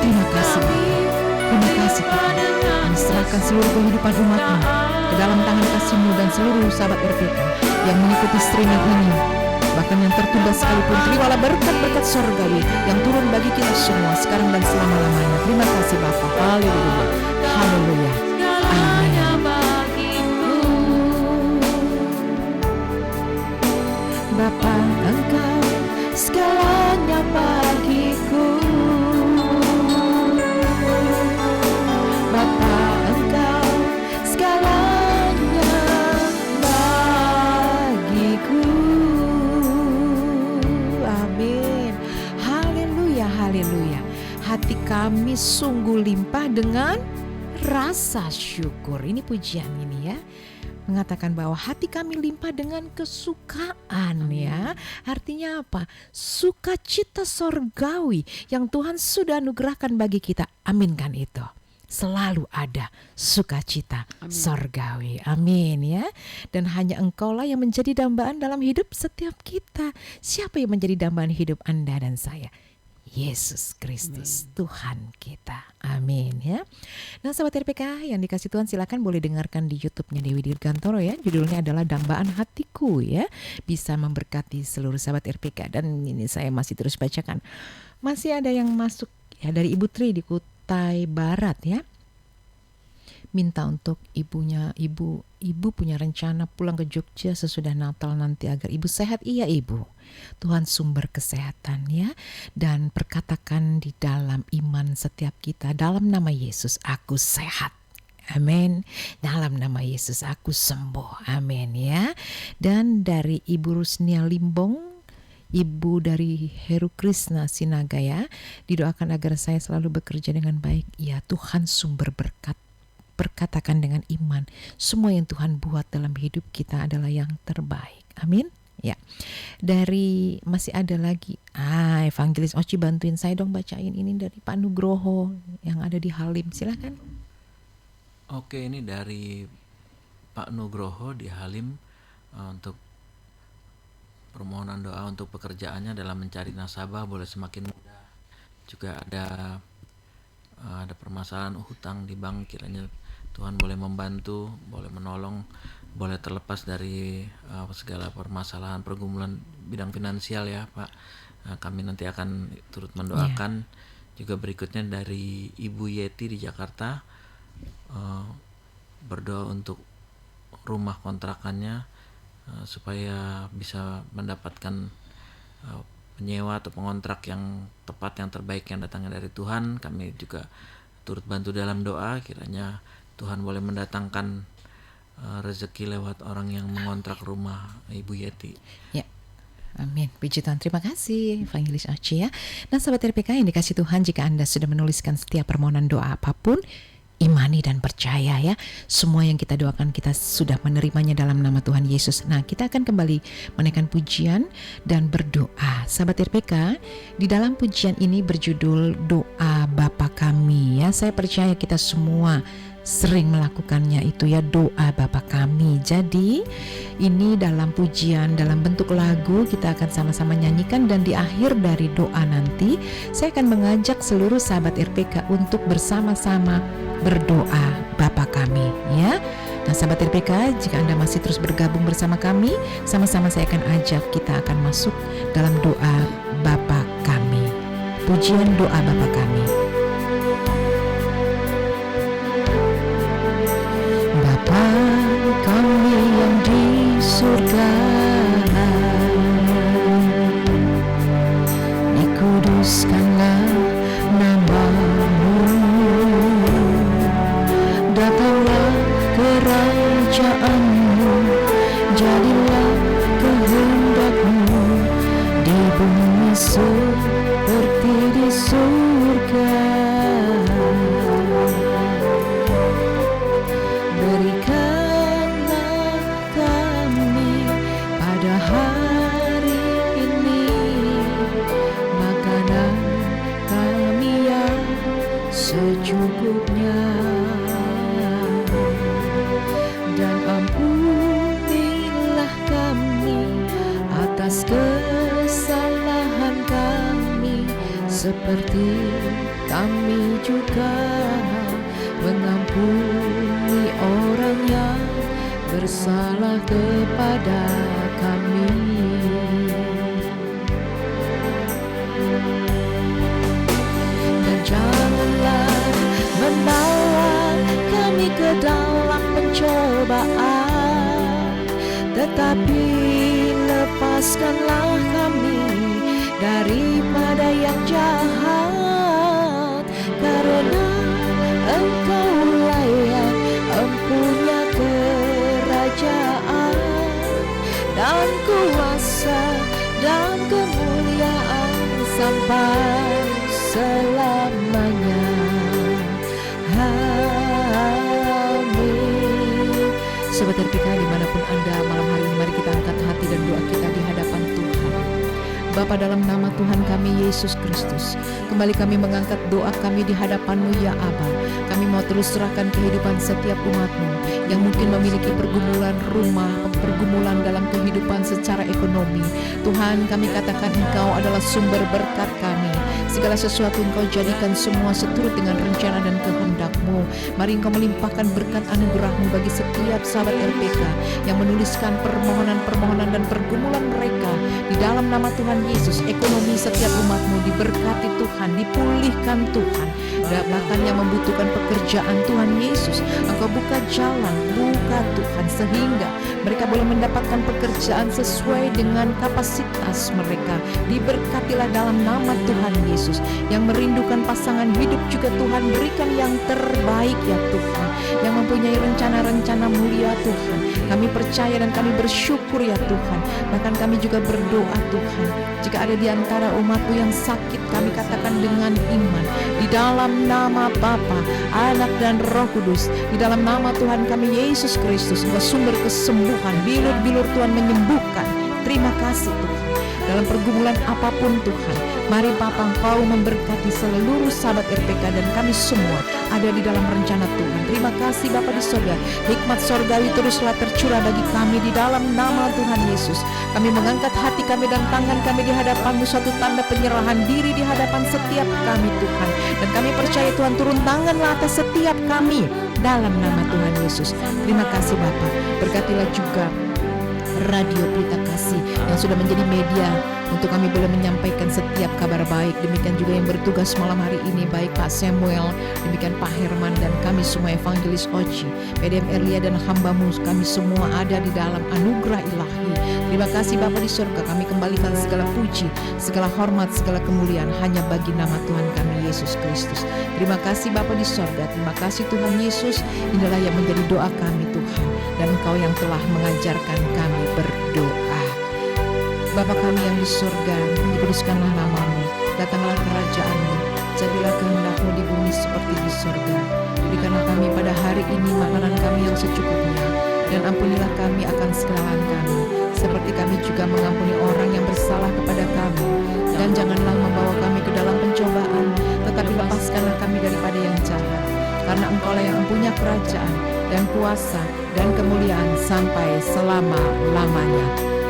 Terima kasih Tuhan. Terima kasih Tuhan. Kami serahkan seluruh kehidupan umat-Mu ke dalam tangan kasih-Mu dan seluruh sahabat RPK yang mengikuti streaming ini, bahkan yang tertunda sekalipun. Terimalah berkat-berkat sorgawi yang turun bagi kita semua sekarang dan selama-lamanya. Terima kasih Bapa. Haleluya. Haleluya. Amin. Bapa, Engkau segalanya bagiku. Bapa, Engkau segalanya bagiku. Amin. Haleluya, haleluya. Hati kami sungguh limpah dengan rasa syukur. Ini pujian ini ya. Mengatakan bahwa hati kami limpah dengan kesukaan ya. Artinya apa? Sukacita sorgawi yang Tuhan sudah anugerahkan bagi kita. Aminkan itu. Selalu ada sukacita sorgawi. Amin ya. Dan hanya Engkaulah yang menjadi dambaan dalam hidup setiap kita. Siapa yang menjadi dambaan hidup Anda dan saya? Yesus Kristus, Tuhan kita. Amin ya. Nah sahabat RPK yang dikasih Tuhan, silakan boleh dengarkan di YouTube-nya Dewi Dirgantoro ya. Judulnya adalah Dambaan Hatiku ya. Bisa memberkati seluruh sahabat RPK. Dan ini saya masih terus bacakan. Masih ada yang masuk ya dari Ibu Tri di Kutai Barat ya. Minta untuk ibu punya rencana pulang ke Jogja sesudah Natal nanti agar ibu sehat. Iya Ibu, Tuhan sumber kesehatan ya. Dan perkatakan di dalam iman setiap kita, dalam nama Yesus aku sehat. Amin. Dalam nama Yesus aku sembuh. Amin ya. Dan dari Ibu Rusnia Limbong, Ibu dari Heru Krishna Sinaga ya, didoakan agar saya selalu bekerja dengan baik. Ya Tuhan sumber berkat. Perkatakan dengan iman, semua yang Tuhan buat dalam hidup kita adalah yang terbaik. Amin. Ya. Dari masih ada lagi. Evangelis Oci, bantuin saya dong bacain ini dari Pak Nugroho yang ada di Halim. Silakan.
Oke, ini dari Pak Nugroho di Halim untuk permohonan doa untuk pekerjaannya dalam mencari nasabah boleh semakin mudah. Juga ada permasalahan hutang di bank, kiranya Tuhan boleh membantu, boleh menolong, boleh terlepas dari segala permasalahan pergumulan bidang finansial ya Pak. Kami nanti akan turut mendoakan. Juga berikutnya dari Ibu Yeti di Jakarta, berdoa untuk rumah kontrakannya supaya bisa mendapatkan penyewa atau pengontrak yang tepat, yang terbaik, yang datangnya dari Tuhan. Kami juga turut bantu dalam doa, kiranya Tuhan boleh mendatangkan rezeki lewat orang yang mengontrak rumah Ibu Yeti. Ya.
Amin. Puji Tuhan. Terima kasih Evangelis Oci ya. Nah sahabat RPK yang dikasih Tuhan, jika Anda sudah menuliskan setiap permohonan doa apapun, imani dan percaya ya. Semua yang kita doakan kita sudah menerimanya dalam nama Tuhan Yesus. Nah kita akan kembali menaikkan pujian dan berdoa. Sahabat RPK, di dalam pujian ini berjudul Doa Bapa Kami ya. Saya percaya kita semua sering melakukannya itu ya, doa Bapa Kami. Jadi ini dalam pujian, dalam bentuk lagu kita akan sama-sama nyanyikan. Dan di akhir dari doa nanti saya akan mengajak seluruh sahabat RPK untuk bersama-sama berdoa Bapa Kami ya. Nah sahabat RPK, jika Anda masih terus bergabung bersama kami, sama-sama saya akan ajak kita akan masuk dalam doa Bapa Kami. Pujian doa Bapa Kami. Bapa kami yang di surga, dikuduskanlah nama-Mu, datanglah kerajaan-Mu, jadilah kehendak-Mu di atas kesalahan kami, seperti kami juga mengampuni orang yang bersalah kepada kami. Dan janganlah membawa kami ke dalam pencobaan, tetapi lepaskanlah kami daripada yang jahat, karena Engkaulah yang empunya kerajaan dan kuasa dan kemuliaan sampai selamanya. Amin. Sobat RPK dimanapun Anda malam hari ini, mari kita angkat hati dan doa kita di hadapan Tuhan. Bapa, dalam nama Tuhan kami Yesus Kristus, kembali kami mengangkat doa kami di hadapan-Mu ya Aba. Kami mau terus serahkan kehidupan setiap umat-Mu yang mungkin memiliki pergumulan rumah, pergumulan dalam kehidupan secara ekonomi. Tuhan, kami katakan Engkau adalah sumber berkat kami. Segala sesuatu Engkau jadikan semua seturut dengan rencana dan kehendak-Mu. Mari Engkau melimpahkan berkat anugerah-Mu bagi setiap sahabat RPK yang menuliskan permohonan-permohonan dan pergumulan mereka. Di dalam nama Tuhan Yesus, ekonomi setiap umat-Mu diberkati Tuhan, dipulihkan Tuhan. Dan bahkan yang membutuhkan pekerjaan, Tuhan Yesus, Engkau buka jalan, buka Tuhan, sehingga mereka boleh mendapatkan pekerjaan sesuai dengan kapasitas mereka. Diberkatilah dalam nama Tuhan Yesus. Yang merindukan pasangan hidup juga Tuhan berikan yang terbaik ya Tuhan, yang mempunyai rencana-rencana mulia Tuhan. Kami percaya dan kami bersyukur ya Tuhan. Bahkan kami juga berdoa Tuhan, jika ada di antara umat-Mu yang sakit, kami katakan dengan iman, di dalam nama Bapa, Anak dan Roh Kudus, di dalam nama Tuhan kami Yesus Kristus, Engkau sumber kesembuhan, bilur-bilur Tuhan menyembuhkan. Terima kasih Tuhan. Dalam pergumulan apapun Tuhan, mari Bapa Engkau memberkati seluruh sahabat RPK dan kami semua ada di dalam rencana Tuhan. Terima kasih Bapa di sorga, hikmat sorgawi teruslah tercurah bagi kami di dalam nama Tuhan Yesus. Kami mengangkat hati kami dan tangan kami di hadapan-Mu, suatu tanda penyerahan diri di hadapan setiap kami Tuhan. Dan kami percaya Tuhan, turun tanganlah atas setiap kami dalam nama Tuhan Yesus. Terima kasih Bapa, berkatilah juga Radio Pelita Kasih yang sudah menjadi media untuk kami boleh menyampaikan setiap kabar baik. Demikian juga yang bertugas malam hari ini, baik Pak Samuel, demikian Pak Herman, dan kami semua Evangelis Oci, PDM Erlia dan hamba-Mu, kami semua ada di dalam anugerah ilahi. Terima kasih Bapa di surga, kami kembalikan segala puji, segala hormat, segala kemuliaan hanya bagi nama Tuhan kami Yesus Kristus. Terima kasih Bapa di surga, terima kasih Tuhan Yesus. Inilah yang menjadi doa kami Tuhan, dan Engkau yang telah mengajarkan kami berdoa. Bapa kami yang di surga, dikuduskanlah nama-Mu, datanglah kerajaan-Mu, jadilah kehendak-Mu di bumi seperti di surga. Berikanlah kami pada hari ini makanan kami yang secukupnya, dan ampunilah kami akan kesalahan kami, seperti kami juga mengampuni orang yang bersalah kepada kami. Dan janganlah membawa kami ke dalam pencobaan, tetapi lepaskanlah kami daripada yang jahat. Karena Engkaulah yang mempunyai kerajaan dan kuasa dan kemuliaan sampai selama-lamanya.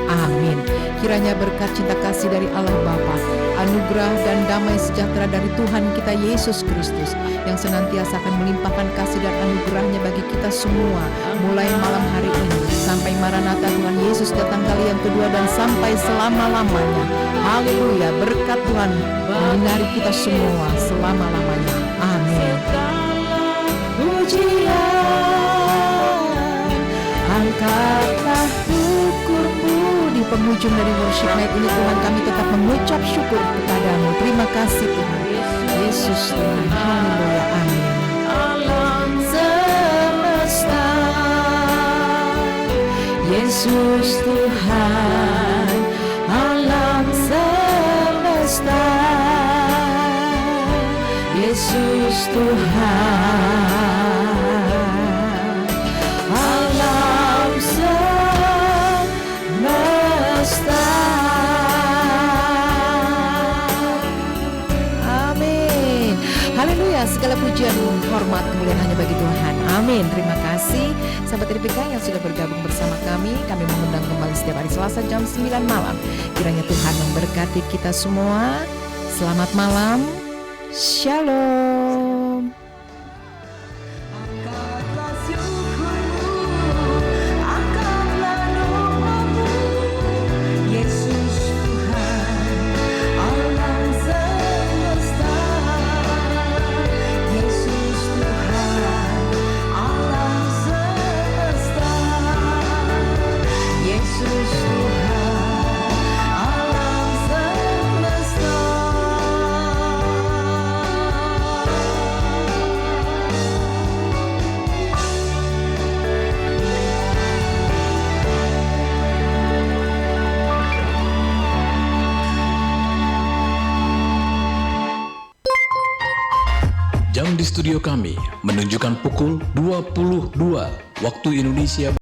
Amin. Kiranya berkat cinta kasih dari Allah Bapa, anugerah dan damai sejahtera dari Tuhan kita Yesus Kristus yang senantiasa akan melimpahkan kasih dan anugerahnya bagi kita semua, mulai malam hari ini sampai Maranatha Tuhan Yesus datang kali yang kedua dan sampai selama-lamanya. Haleluya, berkat Tuhan menyinari kita semua selama-lamanya. Amin. Pujian, angkatlah syukur-Mu di penghujung dari worship night ini Tuhan, kami tetap mengucap syukur kepada-Mu. Terima kasih Tuhan Yesus Tuhan. Haleluya, amin. Alam semesta, Yesus Tuhan. Alam semesta, Yesus Tuhan. Alam semesta. Amin. Haleluya. Ya, segala pujian, hormat, kemuliaan hanya bagi Tuhan. Amin. Terima kasih sahabat RPK yang sudah bergabung bersama kami. Kami mengundang kembali setiap hari Selasa jam 9 malam. Kiranya Tuhan memberkati kita semua. Selamat malam. Shalom.
Angkatlah syukurmu, angkatlah doamu, Yesus Tuhan, alam semesta. Yesus Tuhan, alam semesta. Yesus Tuhan, alam semesta.
Jam di studio kami menunjukkan pukul 22 waktu Indonesia